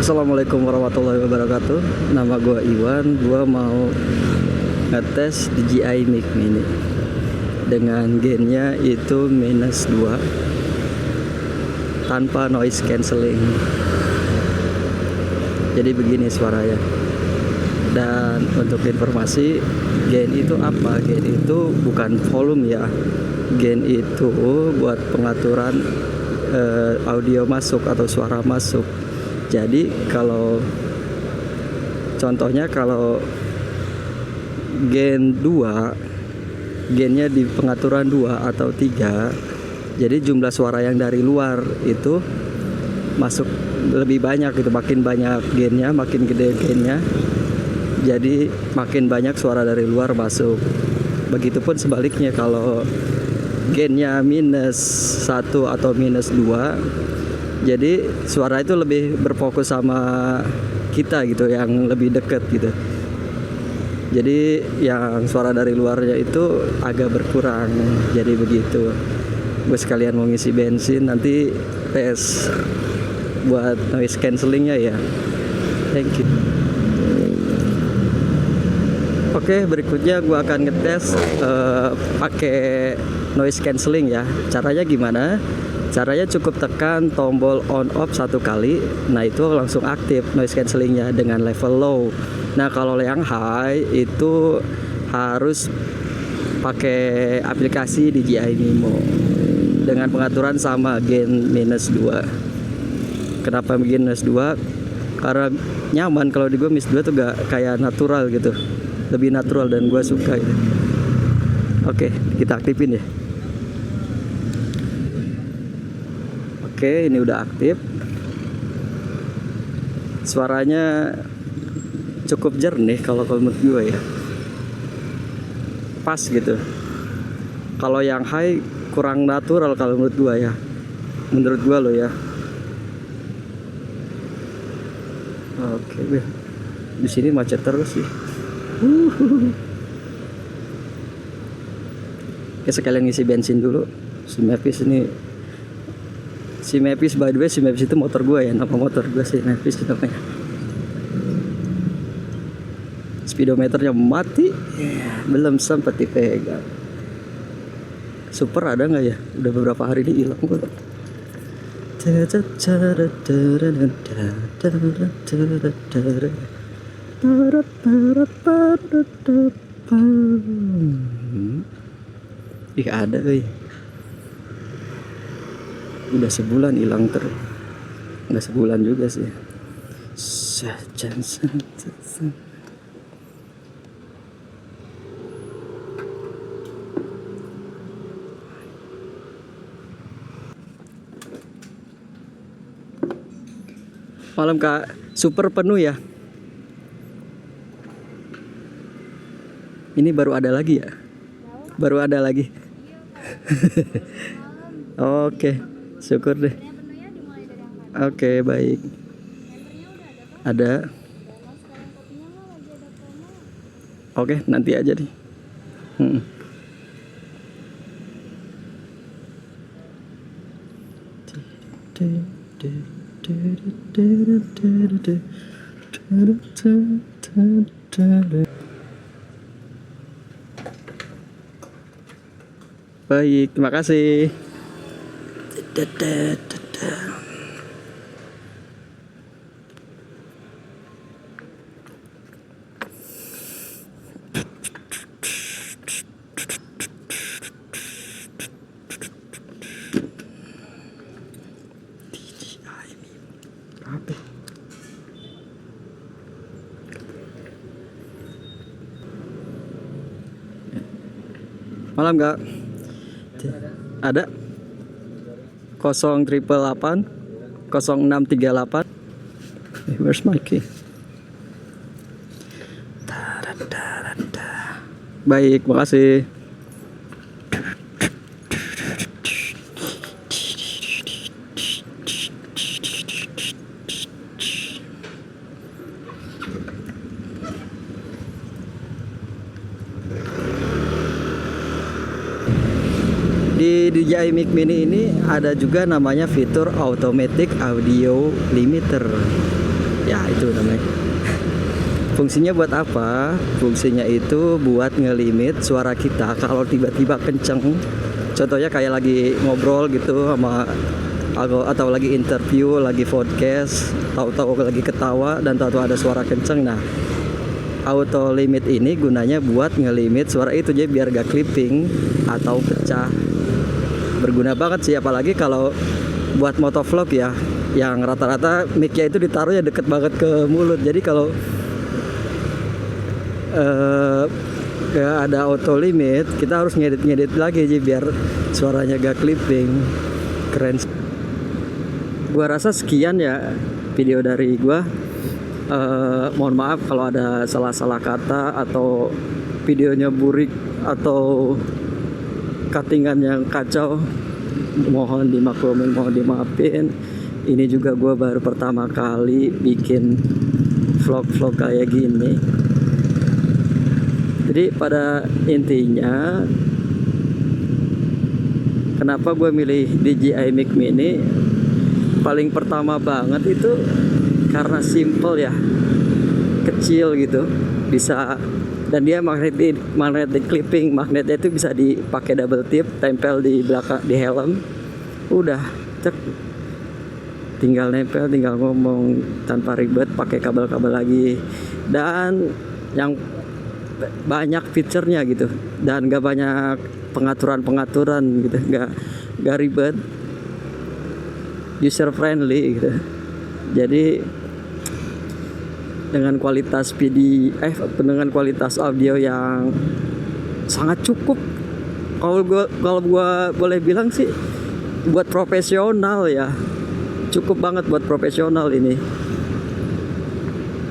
Assalamualaikum warahmatullahi wabarakatuh. Nama gue Iwan. Gue mau ngetes DJI Mic Mini dengan gainnya itu -2 tanpa noise cancelling. Jadi begini suaranya. Dan untuk informasi, gain itu apa? Gain itu bukan volume ya. Gain itu buat pengaturan audio masuk atau suara masuk. Jadi kalau contohnya kalau gain 2, gainnya di pengaturan 2 atau 3, jadi jumlah suara yang dari luar itu masuk lebih banyak gitu, makin banyak gainnya, makin gede gainnya, jadi makin banyak suara dari luar masuk. Begitupun sebaliknya, kalau gainnya -1 atau -2, jadi suara itu lebih berfokus sama kita gitu, yang lebih deket gitu. Jadi yang suara dari luarnya itu agak berkurang. Jadi begitu. Gue sekalian mau ngisi bensin, nanti tes buat noise cancellingnya ya. Thank you. Oke, berikutnya gue akan ngetes pakai noise cancelling ya. Caranya gimana? Caranya cukup tekan tombol on off 1 kali, nah itu langsung aktif noise cancellingnya dengan level low. Nah kalau yang high itu harus pakai aplikasi DJI Mimo dengan pengaturan sama gain -2. Kenapa gain -2? Karena nyaman. Kalau di gue -2 tuh gak kayak natural gitu, lebih natural dan gue suka gitu. Oke, kita aktifin ya. Oke, ini udah aktif. Suaranya cukup jernih kalau menurut gue ya. Pas gitu. Kalau yang high kurang natural kalau menurut gue ya. Menurut gue loh ya. Oke, di sini macet terus sih. Oke, sekalian ngisi bensin dulu. Si Mavis ini. Si Mavis, by the way, si Mavis itu motor gue ya, nama motor gue si Mavis namanya. Speedometernya mati, belum sempat dipegang. Super ada nggak ya? Udah beberapa hari ini hilang gue. Ih, ada udah sebulan hilang terus. Nggak sebulan juga sih. Malam Kak, super penuh ya. Ini baru ada lagi ya? Baru ada lagi. Oke. Syukur deh. Oke, baik. Ada. Oke, nanti aja nih. Baik, terima kasih. Malam Kak. Ada 0888 0638. Where's my key? Baik, makasih. Di DJI Mic Mini ini ada juga namanya fitur Automatic Audio Limiter. Ya itu namanya. Fungsinya buat apa? Fungsinya itu buat ngelimit suara kita kalau tiba-tiba kenceng. Contohnya kayak lagi ngobrol gitu sama atau lagi interview, lagi podcast, tahu-tahu lagi ketawa dan tahu-tahu ada suara kenceng. Nah, auto limit ini gunanya buat ngelimit suara itu jadi biar gak clipping atau pecah. Berguna banget sih, apalagi kalau buat motovlog ya, yang rata-rata mic-nya itu ditaruhnya deket banget ke mulut. Jadi kalau gak ada auto limit, kita harus ngedit lagi aja biar suaranya gak clipping. Keren. Gua rasa sekian ya video dari gua. Mohon maaf kalau ada salah-salah kata atau videonya burik atau cuttingan yang kacau. Mohon dimaklumin, mohon dimaafin. Ini juga gua baru pertama kali bikin vlog-vlog kayak gini. Jadi pada intinya, kenapa gue milih DJI Mic Mini? Paling pertama banget itu karena simple ya, kecil gitu, bisa, dan dia magnetic clipping. Magnetnya itu bisa dipakai double tip, tempel di belakang di helm, udah cek, tinggal nempel, tinggal ngomong tanpa ribet pakai kabel-kabel lagi. Dan yang banyak fiturnya gitu, dan gak banyak pengaturan gitu, gak ribet, user friendly gitu. Jadi dengan kualitas dengan kualitas audio yang sangat cukup, kalau gua boleh bilang sih buat profesional ya, cukup banget buat profesional ini.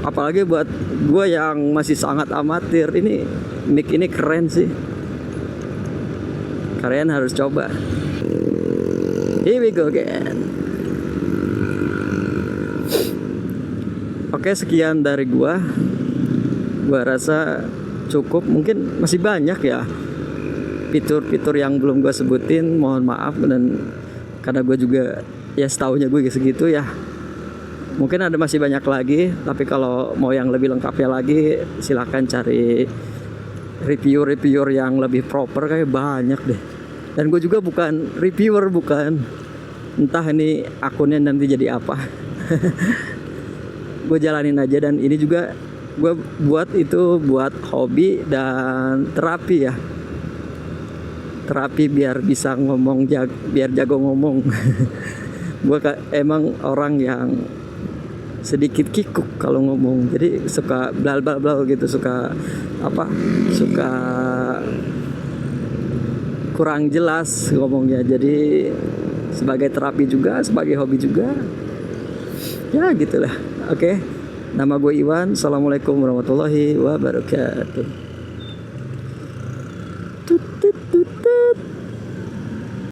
Apalagi buat gue yang masih sangat amatir, ini mic ini keren sih. Kalian harus coba. Here we go again. Oke, sekian dari gue. Gue rasa cukup. Mungkin masih banyak ya fitur-fitur yang belum gue sebutin. Mohon maaf, dan karena gue juga ya setaunya gue segitu ya. Mungkin ada masih banyak lagi, tapi kalau mau yang lebih lengkapnya lagi, silahkan cari reviewer yang lebih proper, kayak banyak deh. Dan gue juga bukan reviewer, bukan. Entah ini akunnya nanti jadi apa. Gue jalanin aja, dan ini juga gue buat itu buat hobi dan terapi ya. Terapi biar bisa ngomong, biar jago ngomong. Gue emang orang yang sedikit kikuk kalau ngomong, jadi suka blal gitu, suka kurang jelas ngomongnya. Jadi sebagai terapi juga, sebagai hobi juga, ya gitulah. Oke, nama gue Iwan. Assalamualaikum warahmatullahi wabarakatuh.